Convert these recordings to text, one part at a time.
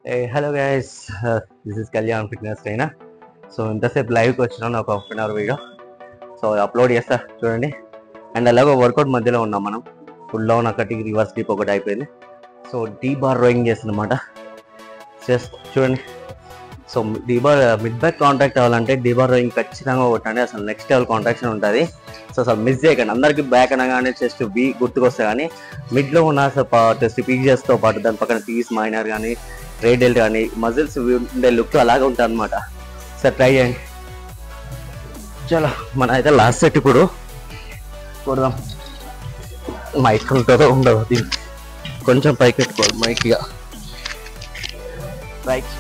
Hey, hello guys, this is Kalyan Fitness Trainer. So ఇంతసేపు లైవ్కి వచ్చినాను ఒక half an hour video. So upload చేస్తా చూడండి. అండ్ అలాగే వర్కౌట్ మధ్యలో ఉన్నాం మనం. ఫుల్ డౌన్ ఒకటి, రివర్స్ డీప్ ఒకటి అయిపోయింది. సో డీ బార్ రోయింగ్ చేస్తున్నమాట. జస్ట్ చూడండి. So T bar mid back contact అవ్వాలంటే డీ బార్ రోయింగ్ ఖచ్చితంగా కొట్టండి. అసలు నెక్స్ట్ లెవెల్ కాంట్రాక్షన్ ఉంటుంది. సో అసలు మిస్ చేయకండి. అందరికీ బ్యాక్ అనగానే చెస్ట్ బీ గుర్తుకొస్తాయి, కానీ మిడ్లో ఉన్న పీక్ చేస్తో పాటు దాని పక్కన పీస్ మైనర్ కానీ రేడియల్ కానీ మజిల్స్ ఉండే లుక్ అలాగే ఉంటుంది అనమాట. సార్ ట్రై చేయండి. చలో మన అయితే లాస్ట్ సెట్ ఇప్పుడు కొడదాం. మైక్ ఉంటుందో ఉండదు, దీనికి కొంచెం పైకి పెట్టుకోవాలి మైక్. ఇక రైట్.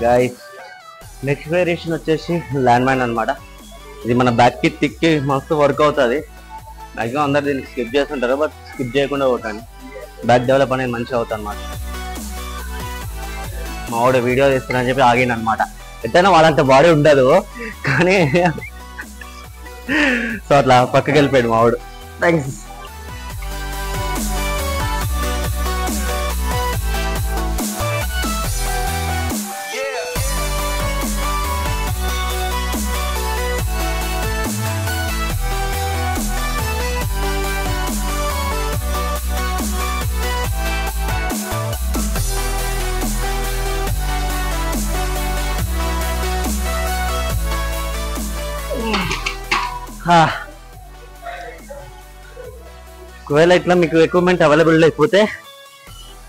గైస్ నెక్స్ట్ వేరియేషన్ వచ్చేసి ల్యాండ్ మైన్ అనమాట. ఇది మన బ్యాక్కి తిక్కి మస్తు వర్క్ అవుతుంది. మ్యాక్సిమం అందరు దీనికి స్కిప్ చేస్తుంటారు, బట్ స్కిప్ చేయకుండా కొట్టండి. బ్యాక్ డెవలప్ అనేది మంచిగా అవుతుంది అనమాట. మా వాడు వీడియో తీస్తున్నా చెప్పి ఆగిండు అనమాట. ఎట్టైనా వాళ్ళంత బాడీ ఉండదు, కానీ సో అట్లా పక్కకి వెళ్ళిపోయాడు మా వాడు. థ్యాంక్స్. ఒకవేళ ఇట్లా మీకు ఎక్విప్మెంట్ అవైలబుల్ లేకపోతే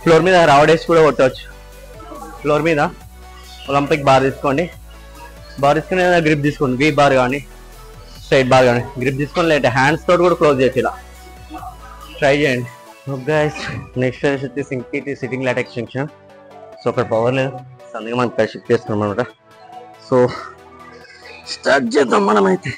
ఫ్లోర్ మీద రావడేసి కూడా కొట్టవచ్చు. ఫ్లోర్ మీద ఒలింపిక్ బార్ తీసుకోండి. బార్ తీసుకుని గ్రిప్ తీసుకోండి. వీ బార్ కానీ స్ట్రైట్ బార్ కానీ గ్రిప్ తీసుకొని, లేదంటే హ్యాండ్స్ తోటి కూడా క్లోజ్ చేసి ఇలా ట్రై చేయండి. గైస్ నెక్స్ట్ వచ్చేసి ఇంకేటి సిట్టింగ్ లాట్ ఎక్స్టెన్షన్. సో అక్కడ పవర్ లేదు, సో అందుకే మనం ఇక్కడ షిఫ్ట్ చేస్తున్నాం అనమాట. సో స్టార్ట్ చేద్దాం మనమైతే.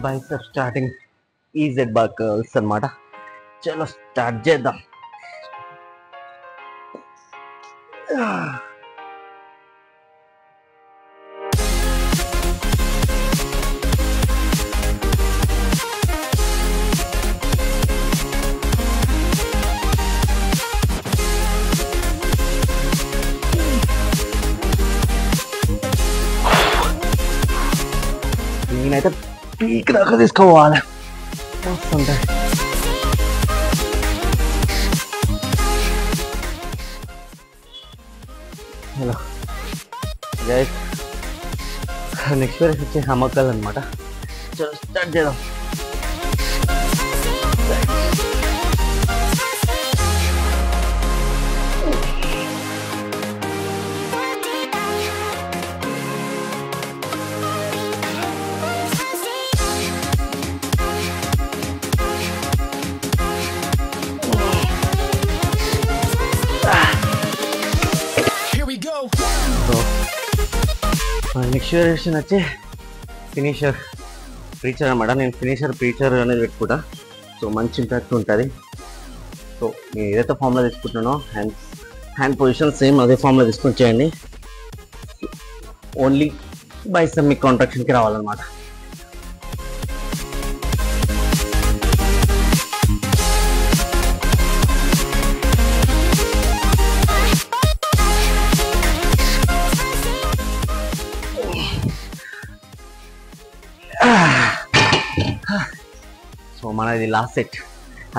Bicep starting EZ bar curls అనమాట. చలో స్టార్ట్ చేద్దాం. నేనైతే పీక్ దాకా తీసుకోవాలి. వస్తుంటాయి. హలో గైస్, నెక్స్ట్ వేరే వచ్చే హమ్మకాలు అనమాట. చలో స్టార్ట్ చేద్దాం. నెక్స్ట్ వేరియేషన్ వచ్చి ఫినిషర్ ప్రీచర్ అనమాట. నేను ఫినిషర్ ప్రీచర్ అనేది పెట్టుకుంటా. సో మంచి ఇంపాక్ట్ ఉంటుంది. సో నేను ఏదైతే ఫామ్లో తీసుకుంటున్నానో హ్యాండ్ పొజిషన్ సేమ్ అదే ఫామ్లో తీసుకొని చేయండి. ఓన్లీ బైసెప్ మీ కాంట్రాక్షన్కి రావాలన్నమాట. మనది లాస్ట్ సెట్,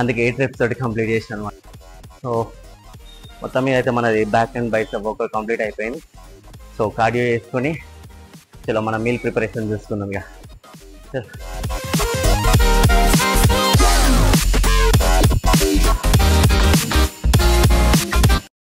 అందుకే 8 reps తోటి కంప్లీట్ చేసిన అనమాట. సో మొత్తం మీద అయితే మనది back and bicep workout complete అయిపోయింది. సో కార్డియో చేసుకొని చలో మన మీల్ ప్రిపరేషన్ చూసుకుందాం ఇక.